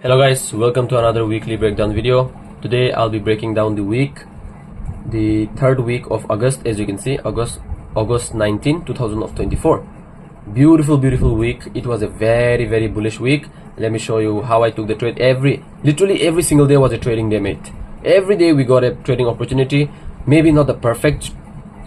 Hello guys, welcome to another weekly breakdown video. Today I'll be breaking down the third week of August. As you can see, August 19, 2024. Beautiful week. It was a very bullish week. Let me show you how I took the trade. Literally every single day was a trading day, mate. Every day we got a trading opportunity. Maybe not the perfect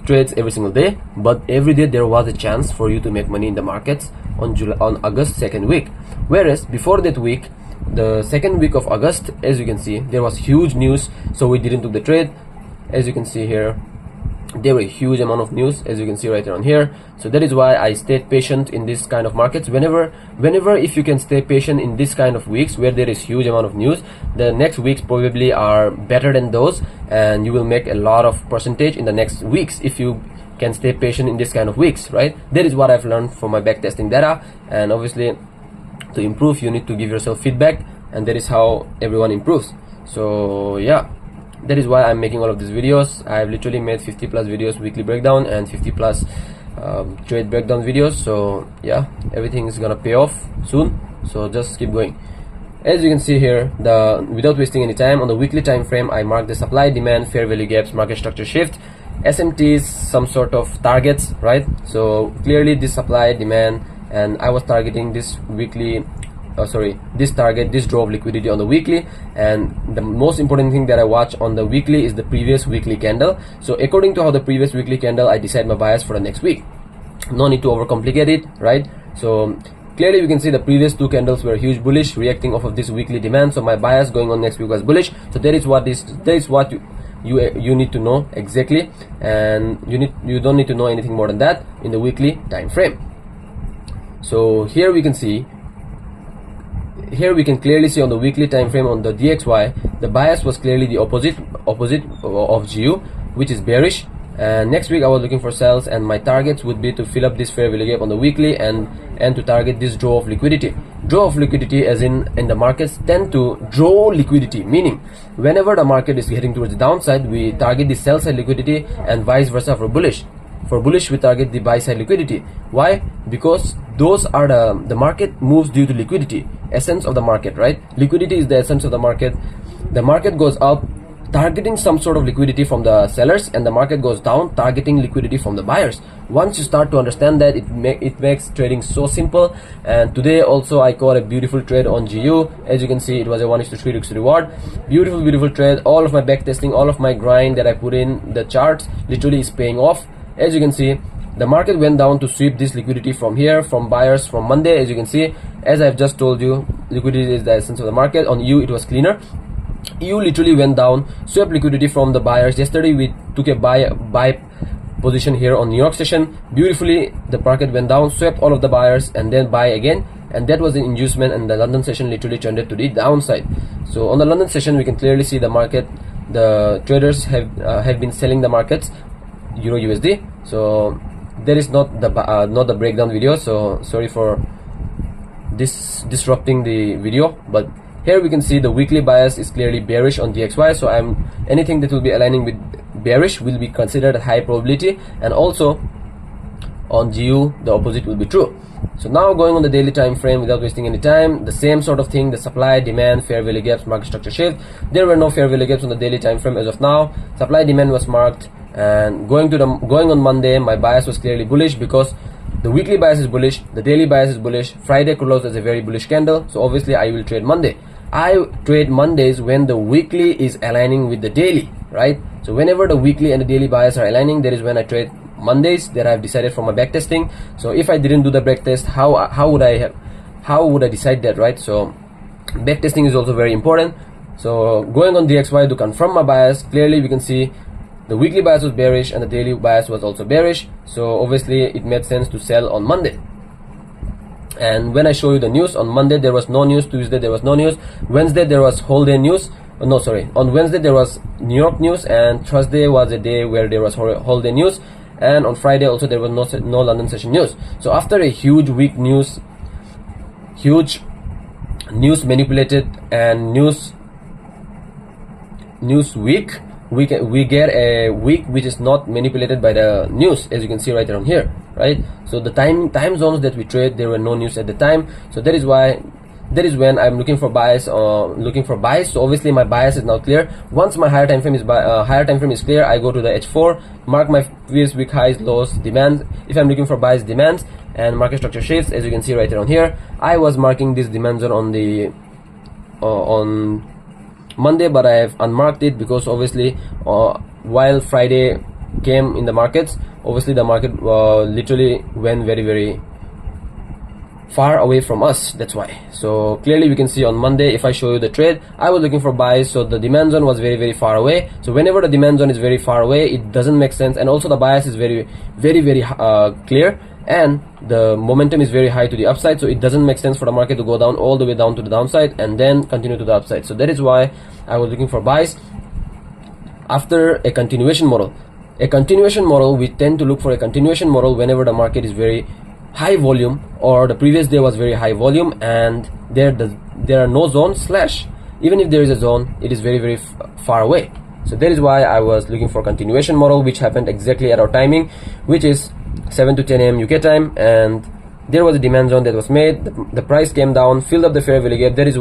trades every single day, but every day there was a chance for you to make money in the markets on August second week. Whereas before that week, the second week of August, as you can see, there was huge news, so we didn't took the trade. As you can see here, there were a huge amount of news, as you can see right around here. So that is why I stayed patient in this kind of markets. Whenever if you can stay patient in this kind of weeks where there is huge amount of news, the next weeks probably are better than those, and you will make a lot of percentage in the next weeks if you can stay patient in this kind of weeks, right? That is what I've learned from my backtesting data. And obviously, to improve, you need to give yourself feedback, and that is how everyone improves. So yeah, that is why I'm making all of these videos. I've literally made 50 plus videos weekly breakdown and 50 plus trade breakdown videos. So yeah, everything is gonna pay off soon, so just keep going. As you can see here, without wasting any time, on the weekly time frame, I marked the supply, demand, fair value gaps, market structure shift, SMTs, some sort of targets, right? So clearly this supply, demand, and I was targeting this this draw of liquidity on the weekly. And the most important thing that I watch on the weekly is the previous weekly candle. So according to how the previous weekly candle, I decide my bias for the next week. No need to overcomplicate it, right? So clearly you can see the previous two candles were huge bullish, reacting off of this weekly demand. So my bias going on next week was bullish. So that is what you need to know exactly, and you don't need to know anything more than that in the weekly time frame. So here we can clearly see on the weekly time frame on the DXY, the bias was clearly the opposite of GU, which is bearish. And next week I was looking for sales, and my targets would be to fill up this fair value gap on the weekly and to target this draw of liquidity. Draw of liquidity, as in the markets tend to draw liquidity, meaning whenever the market is heading towards the downside, we target the sell side liquidity, and vice versa for bullish. For bullish, we target the buy side liquidity. Why? Because those are the market moves due to liquidity, essence of the market, right? Liquidity is the essence of the market. The market goes up targeting some sort of liquidity from the sellers, and the market goes down targeting liquidity from the buyers. Once you start to understand that, it makes trading so simple. And today also I caught a beautiful trade on GU. As you can see, it was a 1:3 risk reward. Beautiful trade. All of my backtesting, all of my grind that I put in the charts literally is paying off. As you can see, the market went down to sweep this liquidity from here, from buyers, from Monday. As you can see, as I've just told you, liquidity is the essence of the market. On EU, it was cleaner. EU literally went down, swept liquidity from the buyers. Yesterday, we took a buy position here on New York session. Beautifully, the market went down, swept all of the buyers, and then buy again. And that was an inducement, and the London session literally trended to the downside. So on the London session, we can clearly see the market. The traders have been selling the markets. Euro USD. So there is not the breakdown video, so sorry for disrupting the video. But here we can see the weekly bias is clearly bearish on DXY. So anything that will be aligning with bearish will be considered a high probability, and also on GU the opposite will be true. So now going on the daily time frame, without wasting any time, the same sort of thing, the supply, demand, fair value gaps, market structure shift. There were no fair value gaps on the daily time frame as of now. Supply, demand was marked. And going on Monday, my bias was clearly bullish because the weekly bias is bullish, the daily bias is bullish. Friday closed as a very bullish candle, so obviously I will trade Monday. I trade Mondays when the weekly is aligning with the daily, right? So whenever the weekly and the daily bias are aligning, that is when I trade Mondays. That I've decided from my backtesting. So if I didn't do the backtest, how would I decide that, right? So backtesting is also very important. So going on DXY to confirm my bias, clearly we can see the weekly bias was bearish and the daily bias was also bearish. So obviously it made sense to sell on Monday. And when I show you the news, on Monday there was no news, Tuesday there was no news, Wednesday there was whole day news. No, sorry, on Wednesday there was New York news, and Thursday was a day where there was whole day news, and on Friday also there was no London session news. So after a huge week news, huge news manipulated and news week, we get a week which is not manipulated by the news, as you can see right around here, right? So the time zones that we trade, there were no news at the time. So that is why that is when I'm looking for buys. So obviously my bias is now clear. Once my higher time frame is clear, I go to the H4, mark my previous week highs, lows, demands. If I'm looking for buys, demands, and market structure shifts, as you can see right around here, I was marking this demand zone on the on Monday, but I have unmarked it because obviously while Friday came in the markets, obviously the market literally went very far away from us. That's why. So clearly we can see on Monday, if I show you the trade, I was looking for buys, so the demand zone was very far away. So whenever the demand zone is very far away, it doesn't make sense, and also the bias is very clear, and the momentum is very high to the upside, so it doesn't make sense for the market to go down all the way down to the downside and then continue to the upside. So that is why I was looking for buys after a continuation model. A continuation model, we tend to look for a continuation model whenever the market is very high volume, or the previous day was very high volume and there are no zones, slash even if there is a zone, it is very far away. So that is why I was looking for continuation model, which happened exactly at our timing, which is 7 to 10 a.m. UK time, and there was a demand zone that was made. The price came down, filled up the fair value gap. That is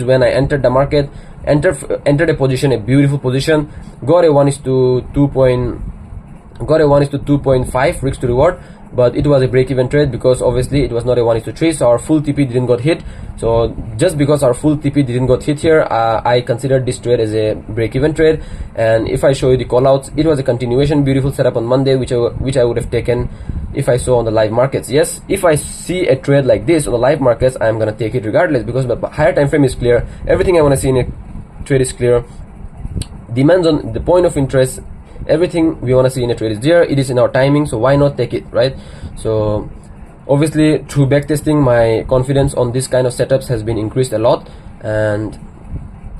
when I entered the market, entered a position, a beautiful position, got a 1:2.5 risk to reward, but it was a break-even trade because obviously it was not a 1:3, so our full TP didn't got hit. So just because our full TP didn't got hit here, I considered this trade as a break-even trade. And if I show you the callouts, it was a continuation beautiful setup on Monday, which I would have taken if I saw on the live markets. Yes, if I see a trade like this on the live markets, I'm gonna take it regardless because the higher time frame is clear. Everything I want to see in a trade is clear. Demands on the point of interest, everything we want to see in a trade is there. It is in our timing, so why not take it, right? So obviously through backtesting, my confidence on this kind of setups has been increased a lot. And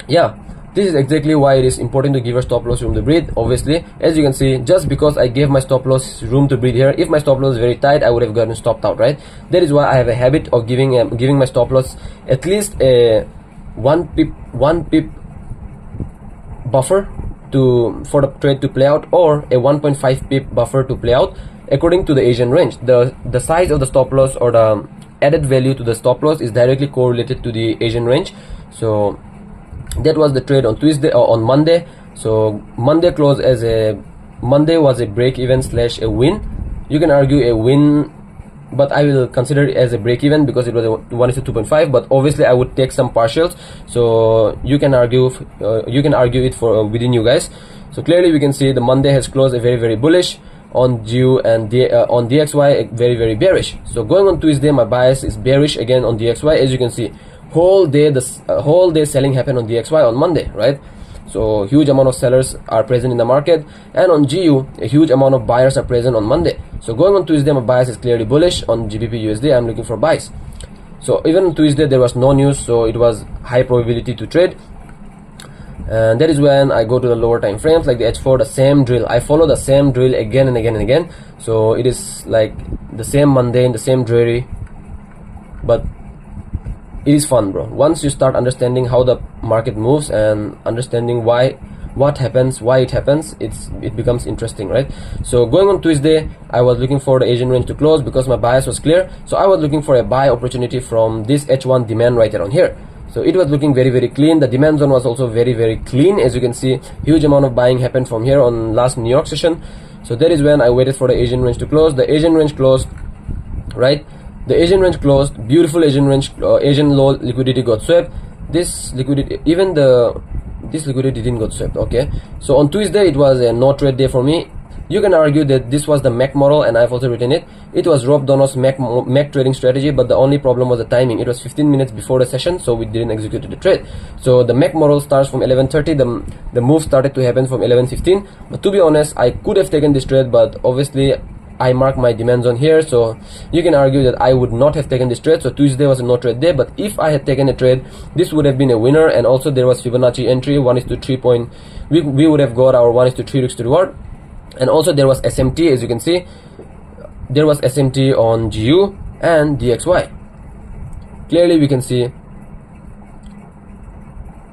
yeah, this is exactly why it is important to give your stop loss room to breathe. Obviously, as you can see, just because I gave my stop loss room to breathe here, if my stop loss is very tight, I would have gotten stopped out, right? That is why I have a habit of giving my stop loss at least a one pip buffer for the trade to play out, or a 1.5 pip buffer to play out according to the Asian range. The size of the stop loss, or the added value to the stop loss, is directly correlated to the Asian range. So that was the trade on Tuesday or on Monday. So Monday closed as Monday was a break even slash a win. You can argue a win, but I will consider it as a break even because it was a 1:2.5, but obviously I would take some partials, so you can argue it for within you guys. So clearly we can see the Monday has closed a very bullish on GU, and on DXY very bearish. So going on Tuesday, my bias is bearish again on DXY. As you can see, whole day selling happened on DXY on Monday, right? So huge amount of sellers are present in the market, and on GU a huge amount of buyers are present on Monday. So going on Tuesday, my bias is clearly bullish. On GBP USD, I'm looking for buys. So even on Tuesday there was no news, so it was high probability to trade. And that is when I go to the lower time frames, like the H4, the same drill. I follow the same drill again and again. So it is like the same mundane, the same dreary, but it is fun, bro. Once you start understanding how the market moves and understanding what happens, why it happens, it becomes interesting, right? So going on Tuesday, I was looking for the Asian range to close because my bias was clear. So I was looking for a buy opportunity from this H1 demand right around here. So it was looking very clean. The demand zone was also very clean. As you can see, huge amount of buying happened from here on last New York session. So that is when I waited for the Asian range to close. The Asian range closed, right? The Asian range closed, beautiful Asian range, Asian low liquidity got swept. This liquidity didn't got swept. Okay, so on Tuesday it was a no trade day for me. You can argue that this was the MAC model, and I've also written it. It was Rob Dono's MAC trading strategy, but the only problem was the timing. It was 15 minutes before the session, so we didn't execute the trade. So the MAC model starts from 11:30. The move started to happen from 11:15. But to be honest, I could have taken this trade, but obviously I mark my demand zone here, so you can argue that I would not have taken this trade. So Tuesday was a no trade day, but if I had taken a trade, this would have been a winner. And also there was Fibonacci entry 1:3. We would have got our 1:3 risk to reward. And also there was SMT. As you can see, there was SMT on GU and DXY. Clearly we can see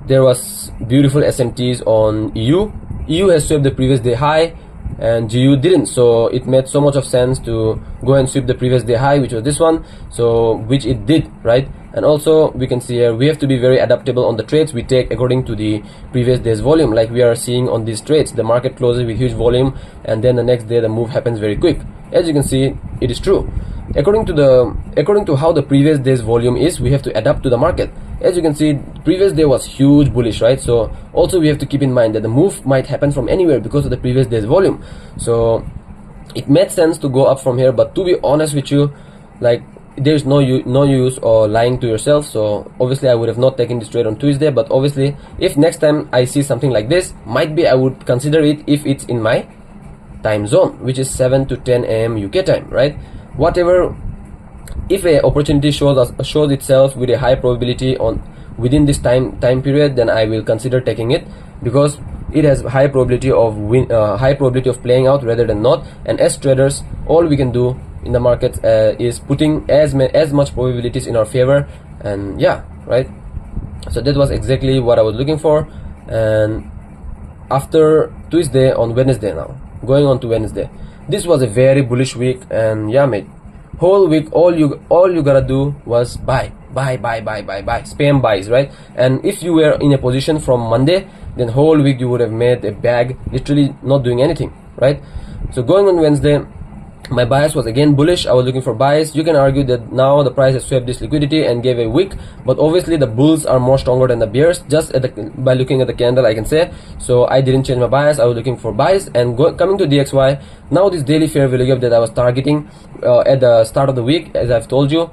there was beautiful SMTs on EU. EU has swept the previous day high and GU didn't, so it made so much of sense to go and sweep the previous day high, which was this one, so which it did, right? And also we can see here we have to be very adaptable on the trades we take according to the previous day's volume. Like we are seeing on these trades, the market closes with huge volume and then the next day the move happens very quick. As you can see, it is true. According to how the previous day's volume is, we have to adapt to the market. As you can see, previous day was huge bullish, right? So also we have to keep in mind that the move might happen from anywhere because of the previous day's volume. So it made sense to go up from here, but to be honest with you, like there's no use or lying to yourself. So obviously I would have not taken this trade on Tuesday, but obviously if next time I see something like this, might be I would consider it if it's in my time zone, which is 7 to 10 a.m. UK time, right? Whatever, if a opportunity shows itself with a high probability on within this time period, then I will consider taking it, because it has high probability of playing out rather than not. And as traders, all we can do in the market is putting as much probabilities in our favor. And yeah, right, so that was exactly what I was looking for. And after Tuesday, on Wednesday, now going on to Wednesday, this was a very bullish week. And yeah, mate, whole week all you gotta do was buy, spam buys, right? And if you were in a position from Monday, then whole week you would have made a bag, literally not doing anything, right? So going on Wednesday, my bias was again bullish. I was looking for buys. You can argue that now the price has swept this liquidity and gave a wick, but obviously the bulls are more stronger than the bears, just by looking at the candle, I can say. So I didn't change my bias. I was looking for buys. And coming to DXY, now this daily fair value gap that I was targeting at the start of the week, as I've told you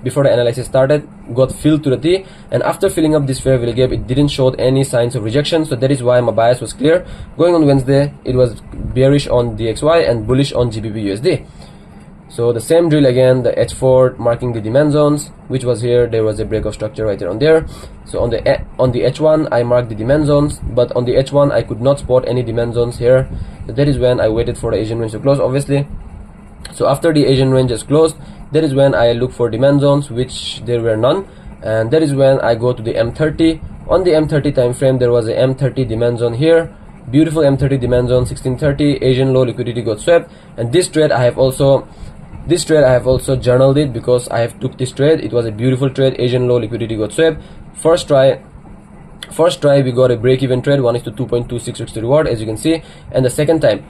before the analysis started, got filled to the T. And after filling up this fair value gap, it didn't show any signs of rejection. So that is why my bias was clear. Going on Wednesday, it was bearish on DXY and bullish on GBP USD. So the same drill again, the H4 marking the demand zones, which was here. There was a break of structure right around there. So on the H1 I marked the demand zones, but on the H1 I could not spot any demand zones here. So that is when I waited for the Asian range to close, obviously. So after the Asian range is closed, that is when I look for demand zones, which there were none. And that is when I go to the M30. On the M30 time frame, there was a M30 demand zone here. Beautiful M30 demand zone, 1630. Asian low liquidity got swept. And this trade I have also journaled it, because I have took this trade. It was a beautiful trade. Asian low liquidity got swept. First try we got a break-even trade, 1:2.26 risk to reward, as you can see. And the second time,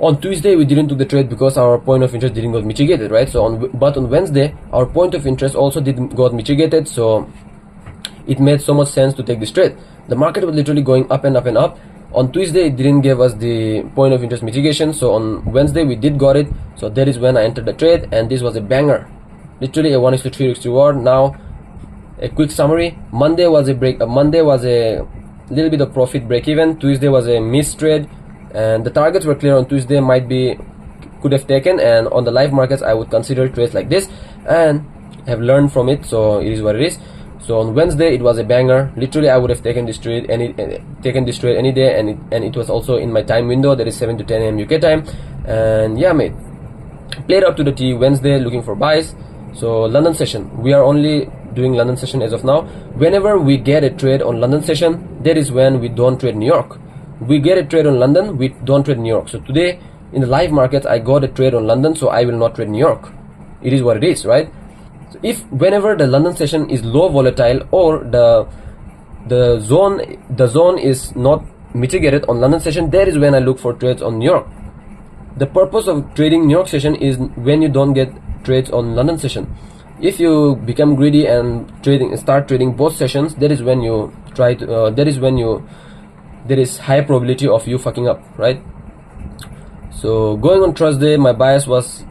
on Tuesday, we didn't took the trade because our point of interest didn't got mitigated, right? So but on Wednesday, our point of interest also didn't got mitigated. So it made so much sense to take this trade. The market was literally going up and up and up. On Tuesday, it didn't give us the point of interest mitigation. So on Wednesday, we did got it. So that is when I entered the trade, and this was a banger. Literally a 1:3 risk reward. Now, a quick summary. Monday was a little bit of profit break even. Tuesday was a miss trade, and the targets were clear on Tuesday. Could have taken, and on the live markets I would consider trades like this and have learned from it. So it is what it is. So on Wednesday it was a banger. Literally I would have taken this trade any day, and it was also in my time window, that is 7 to 10 a.m. UK time. And yeah, mate, played up to the T Wednesday looking for buys. So London session, we are only doing London session as of now. Whenever we get a trade on London session, that is when we don't trade New York. We get a trade on London, we don't trade New York. So today in the live markets I got a trade on London, so I will not trade New York. It is what it is, right? So whenever the London session is low volatile, or the zone is not mitigated on London session, that is when I look for trades on New York. The purpose of trading New York session is when you don't get trades on London session. If you become greedy and start trading both sessions, that is when you there is high probability of you fucking up, right? So going on Thursday, my bias was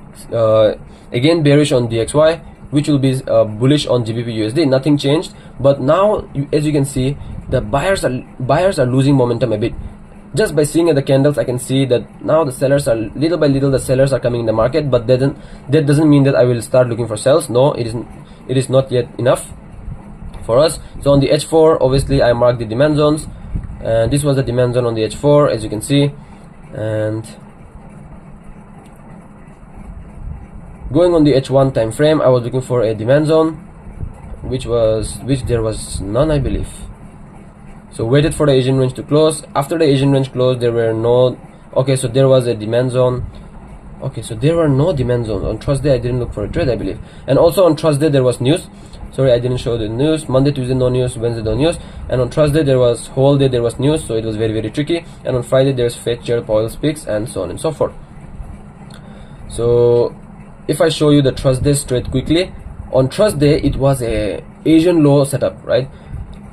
again bearish on DXY, which will be bullish on GBP USD. Nothing changed, but now as you can see, the buyers are losing momentum a bit. Just by seeing at the candles, I can see that now the sellers are little by little coming in the market, but that doesn't mean that I will start looking for sales. No, it is not yet enough for us. So on the H4, obviously I marked the demand zones, and this was the demand zone on the H4, as you can see. And going on the H1 time frame, I was looking for a demand zone, which there was none, I believe. So waited for the Asian range to close. After the Asian range closed, there were no. Okay, so there was a demand zone. Okay, so there were no demand zones on Thursday. I didn't look for a trade, I believe. And also on Thursday there was news. Sorry, I didn't show the news. Monday, Tuesday no news, Wednesday no news, and on Thursday there was whole day there was news, so it was very, very tricky. And on Friday there's Fed Chair Powell speaks, and so on and so forth. So if I show you the Thursday straight quickly, on Thursday it was a Asian low setup, right?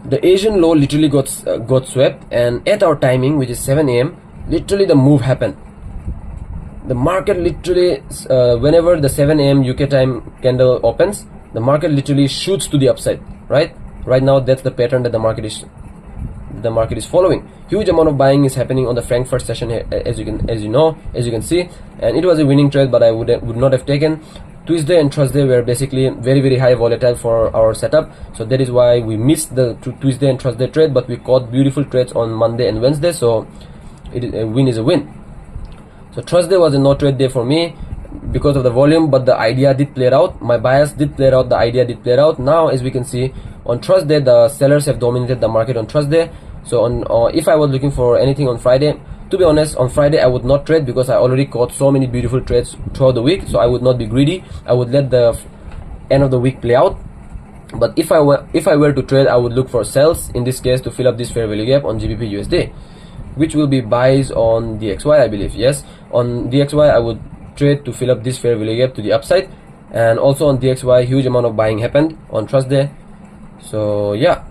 The Asian low literally got swept, and at our timing, which is 7 a.m., literally the move happened. The market literally, whenever the 7 a.m. UK time candle opens, the market literally shoots to the upside, right? Right now, that's the pattern that the market is following. Huge amount of buying is happening on the Frankfurt session, as you can see, and it was a winning trade, but I would not have taken. Tuesday and Thursday were basically very, very high volatile for our setup, so that is why we missed the Tuesday and Thursday trade, but we caught beautiful trades on Monday and Wednesday, so a win is a win. So Thursday was a no trade day for me because of the volume, but the idea did play out. My bias did play out, the idea did play out. Now, as we can see, on Thursday the sellers have dominated the market on Thursday. So on if I was looking for anything on Friday, to be honest, on Friday I would not trade because I already caught so many beautiful trades throughout the week, so I would not be greedy. I would let the end of the week play out. But if I were to trade, I would look for sells, in this case to fill up this fair value gap on GBP USD, which will be buys on DXY, I believe. Yes, on DXY I would trade to fill up this fair value gap to the upside, and also on DXY huge amount of buying happened on Thursday. So yeah,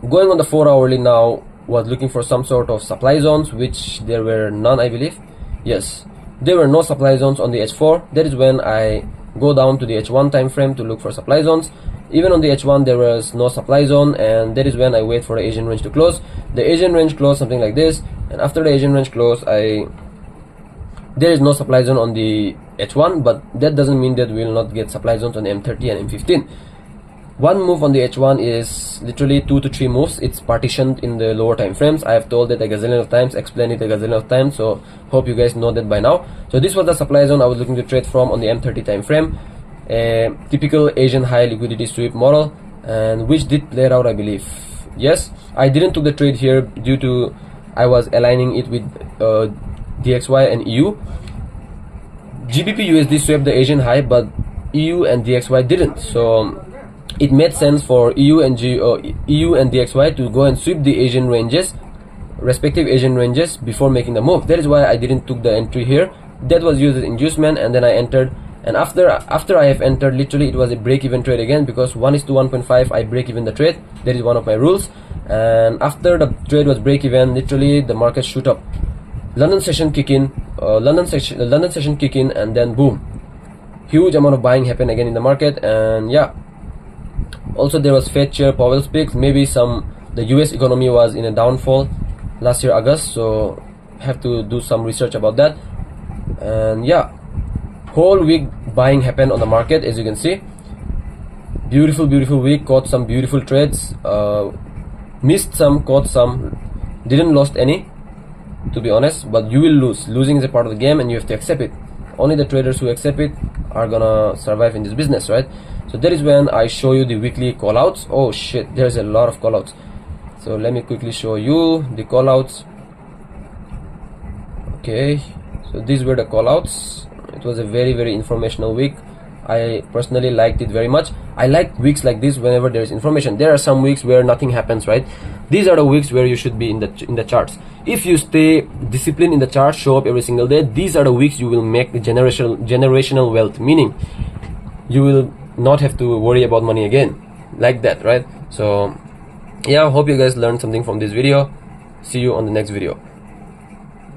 going on the 4 hourly now, was looking for some sort of supply zones, which there were none, I believe. Yes, there were no supply zones on the H4. That is when I go down to the H1 time frame to look for supply zones. Even on the H1 there was no supply zone, and that is when I wait for the Asian range to close. The Asian range closed something like this, and after the Asian range close, there is no supply zone on the H1, but that doesn't mean that we will not get supply zones on M30 and M15. One move on the H1 is literally 2 to 3 moves. It's partitioned in the lower time frames. I have told that a gazillion of times, explained it a gazillion of times, so hope you guys know that by now. So this was the supply zone I was looking to trade from on the M30 time frame, a typical Asian high liquidity sweep model, and which did play out, I believe. Yes, I didn't took the trade here due to I was aligning it with DXY and EU. GBP USD swept the Asian high, but EU and DXY didn't. So it made sense for EU and DXY to go and sweep the Asian ranges, respective Asian ranges, before making the move. That is why I didn't took the entry here. That was used as inducement, and then I entered. And after I have entered, literally it was a break-even trade again, because 1:1.5 I break even the trade. That is one of my rules. And after the trade was break even, literally the market shoot up. London session kick in, London session kick in, and then boom, huge amount of buying happened again in the market. And yeah, also there was Fed Chair Powell speaks. Maybe the US economy was in a downfall last year August, so have to do some research about that. And yeah, whole week buying happened on the market, as you can see. Beautiful week, caught some beautiful trades, missed some, caught some, didn't lost any, to be honest, but you will lose. Losing is a part of the game, and you have to accept it. Only the traders who accept it are gonna survive in this business, right? So that is when I show you the weekly callouts. Oh shit, there's a lot of callouts. So let me quickly show you the callouts. Okay, so these were the callouts. It was a very informational week. I personally liked it very much. I like weeks like this whenever there is information. There are some weeks where nothing happens, right? These are the weeks where you should be in the charts. If you stay disciplined in the chart, show up every single day, these are the weeks you will make the generational wealth, meaning you will not have to worry about money again, like that, right? So yeah, I hope you guys learned something from this video. See you on the next video.